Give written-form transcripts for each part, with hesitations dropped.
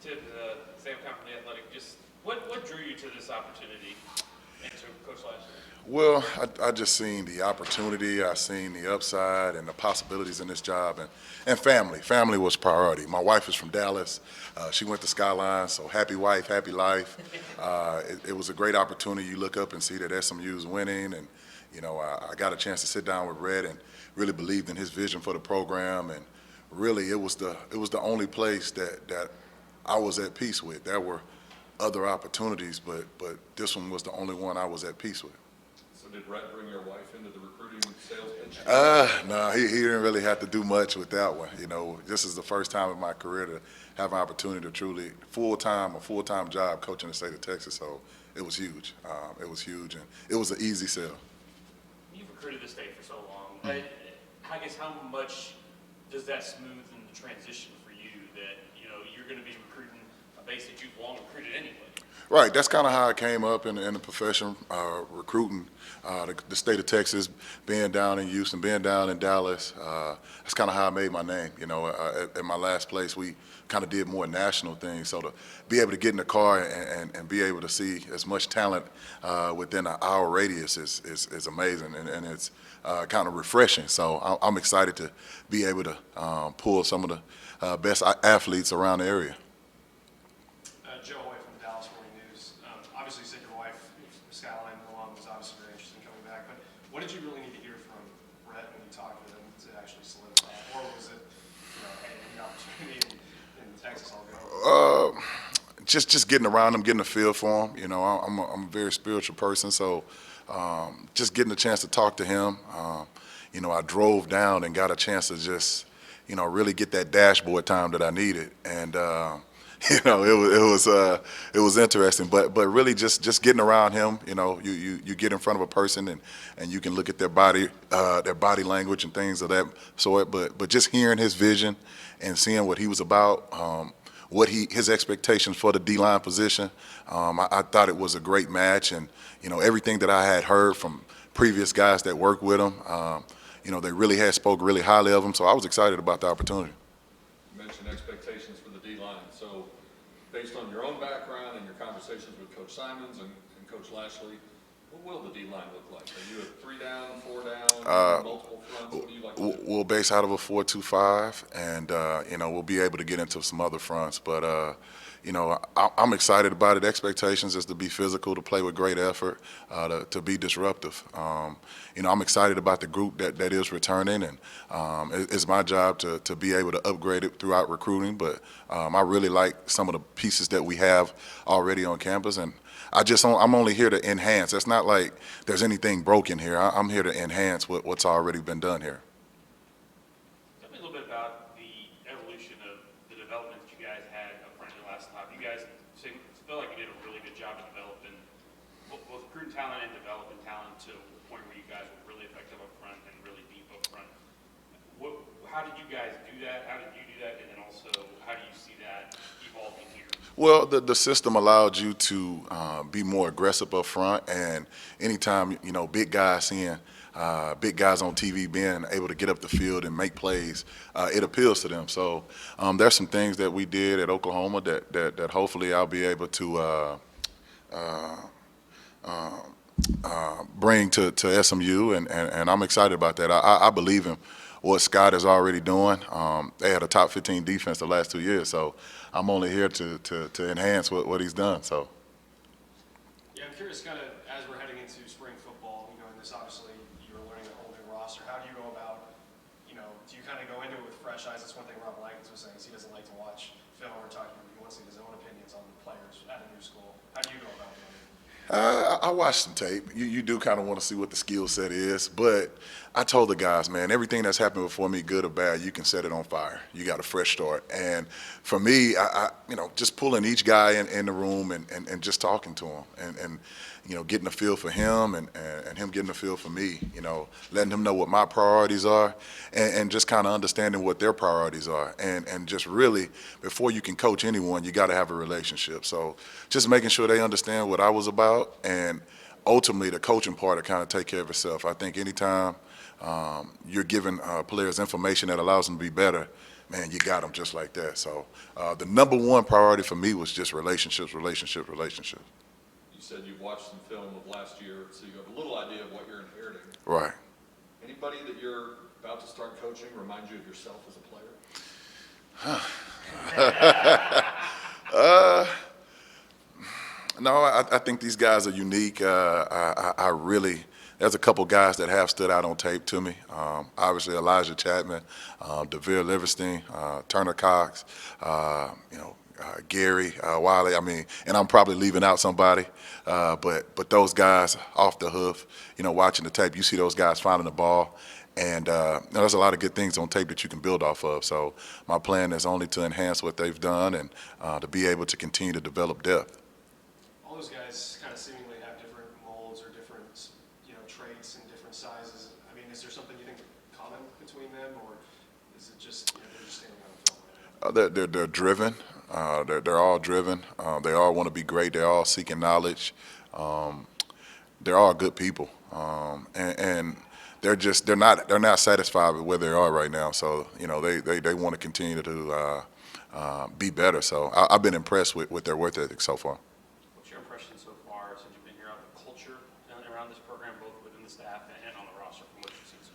to Sam come from the Athletic. Just what drew you to this opportunity and to Coach Lashley? Well, I just seen the opportunity, I seen the upside and the possibilities in this job, and family. Family was priority. My wife is from Dallas. She went to Skyline, so happy wife, happy life. It was a great opportunity. You look up and see that SMU is winning, and I got a chance to sit down with Red and really believed in his vision for the program, and really it was the only place that I was at peace with. There were other opportunities, but this one was the only one I was at peace with. So did Rhett bring your wife into the recruiting sales pitch? No, he didn't really have to do much with that one. This is the first time in my career to have an opportunity to truly a full-time job coaching the state of Texas. So it was huge. It was huge, and it was an easy sell. You've recruited the state for so long. I guess how much does that smoothen the transition for you that you're going to be recruiting a base that you've long recruited anyway? Right, that's kind of how I came up in the profession, recruiting the state of Texas, being down in Houston, being down in Dallas. That's kind of how I made my name. At my last place, we kind of did more national things. So to be able to get in the car and be able to see as much talent within an hour radius is amazing, and it's kind of refreshing. So I'm excited to be able to pull some of the best athletes around the area. Obviously, you said your wife, Skyline alum, was obviously very interested in coming back. But what did you really need to hear from Rhett when you talked with him to actually solidify? Or was it, hey, any opportunity in Texas, I'll go? Just getting around him, getting a feel for him. I'm a very spiritual person, so just getting a chance to talk to him. I drove down and got a chance to just, really get that dashboard time that I needed, and. It was interesting, but really just getting around him. You get in front of a person and you can look at their body language and things of that sort. But just hearing his vision and seeing what he was about, his expectations for the D-line position, I thought it was a great match. And everything that I had heard from previous guys that worked with him, they really had spoke really highly of him. So I was excited about the opportunity. You mentioned expectations for the D-line. So based on your own background and your conversations with Coach Symons and Coach Lashley, what will the D-line look like? Are you a 3 down, 4 down, multiple fronts? What do you like to do? We'll base out of a 4-2-5, and we'll be able to get into some other fronts. But I'm excited about it. Expectations is to be physical, to play with great effort, to be disruptive. I'm excited about the group that is returning, and it's my job to be able to upgrade it throughout recruiting. But I really like some of the pieces that we have already on campus, and I'm only here to enhance. It's not like there's anything broken here. I'm here to enhance what's already been done here. Tell me a little bit about the evolution of the development that you guys had up front your last stop. You guys feel like you did a really good job of developing both recruiting talent and developing talent to the point where you guys were really effective up front and really deep up front. How did you guys do that? How did you do that? And then also, how do you see that evolving here? Well, the system allowed you to be more aggressive up front, and anytime big guys seeing big guys on TV being able to get up the field and make plays, it appeals to them. So there's some things that we did at Oklahoma that hopefully I'll be able to bring to SMU, and I'm excited about that. I believe in what Scott is already doing. They had a top 15 defense the last 2 years, so I'm only here to enhance what he's done. So. Yeah, I'm curious, kind of as we're heading into spring football, and this obviously you're learning a whole new roster. How do you go about, do you kind of go into it with fresh eyes? That's one thing Rob Lankins was saying is he doesn't like to watch film or talk to him. He wants to get his own opinions on the players at a new school. How do you go about it? I watched some tape. You do kind of want to see what the skill set is, but I told the guys, man, everything that's happened before me, good or bad, you can set it on fire. You got a fresh start. And for me, I just pulling each guy in the room and just talking to him and getting a feel for him and him getting a feel for me, letting him know what my priorities are and just kind of understanding what their priorities are. And just really, before you can coach anyone, you got to have a relationship. So just making sure they understand what I was about, and ultimately the coaching part to kind of take care of itself. I think anytime you're giving players information that allows them to be better, man, you got them just like that. So the number one priority for me was just relationships. You said you've watched some film of last year, so you have a little idea of what you're inheriting. Right. Anybody that you're about to start coaching remind you of yourself as a player? No, I think these guys are unique. I really, there's a couple guys that have stood out on tape to me. Obviously, Elijah Chapman, DeVere Liverstein, Turner Cox, Gary Wiley. I mean, and I'm probably leaving out somebody, but those guys off the hoof, watching the tape, you see those guys finding the ball. And there's a lot of good things on tape that you can build off of. So my plan is only to enhance what they've done and to be able to continue to develop depth. All those guys kind of seemingly have different molds or different, traits and different sizes. I mean, is there something you think common between them, or is it just, they're just standing on film? They're driven. They're all driven. They all want to be great. They're all seeking knowledge. They're all good people. And they're not satisfied with where they are right now. So they want to continue to be better. So I've been impressed with their work ethic so far. What's your impression so far since you've been here on the culture around this program, both within the staff and on the roster, from what you've seen so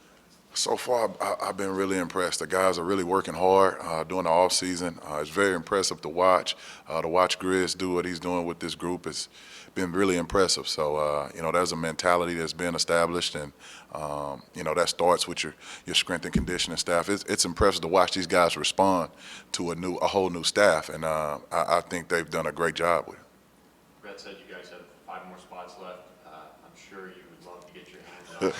far? So far, I've been really impressed. The guys are really working hard during the off season. It's very impressive to watch. To watch Grizz do what he's doing with this group has been really impressive. So there's a mentality that's been established, and that starts with your strength and conditioning staff. It's impressive to watch these guys respond to a whole new staff, and I think they've done a great job with it. Brett said you guys have 5 more spots left. I'm sure you would love to get your hands on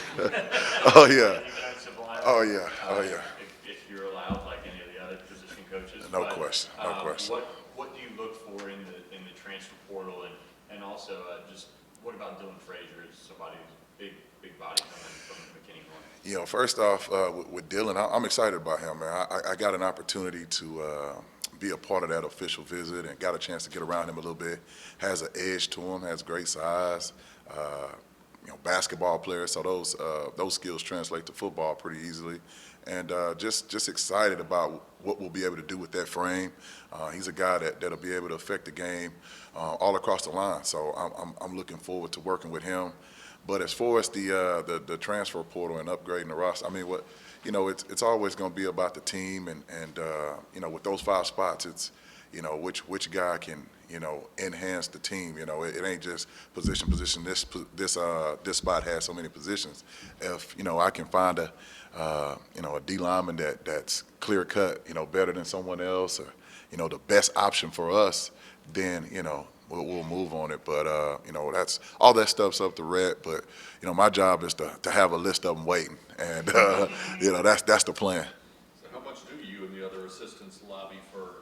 Oh yeah. defensive line. Oh yeah. Oh yeah. If you're allowed, like any of the other position coaches. No question. No question. What do you look for in the transfer portal, and also just what about Dylan Frazier as somebody who's big body coming from McKinney North? First off, with Dylan, I'm excited about him, man. I got an opportunity to be a part of that official visit and got a chance to get around him a little bit. Has an edge to him, has great size, basketball player, so those skills translate to football pretty easily. And just excited about what we'll be able to do with that frame. He's a guy that'll be able to affect the game all across the line. So I'm looking forward to working with him. But as far as the transfer portal and upgrading the roster, I mean, it's always going to be about the team, and with those 5 spots, it's which guy can enhance the team. It ain't just position. This spot has so many positions. If I can find a D lineman that's clear cut, better than someone else, or the best option for us, then we'll move on it. But that's all that stuff's up to Rhett. But my job is to have a list of them waiting, and that's the plan. So how much do you and the other assistants lobby for?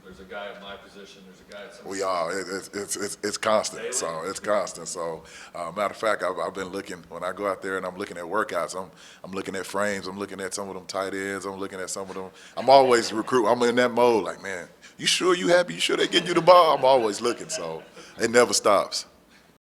There's a guy at my position. There's a guy at some. We are. It's constant. Daily? So it's constant. So matter of fact, I've been looking when I go out there and I'm looking at workouts. I'm looking at frames. I'm looking at some of them tight ends. I'm looking at some of them. I'm always recruiting. I'm in that mode. Like, man, you sure you happy? You sure they getting you the ball? I'm always looking. So it never stops.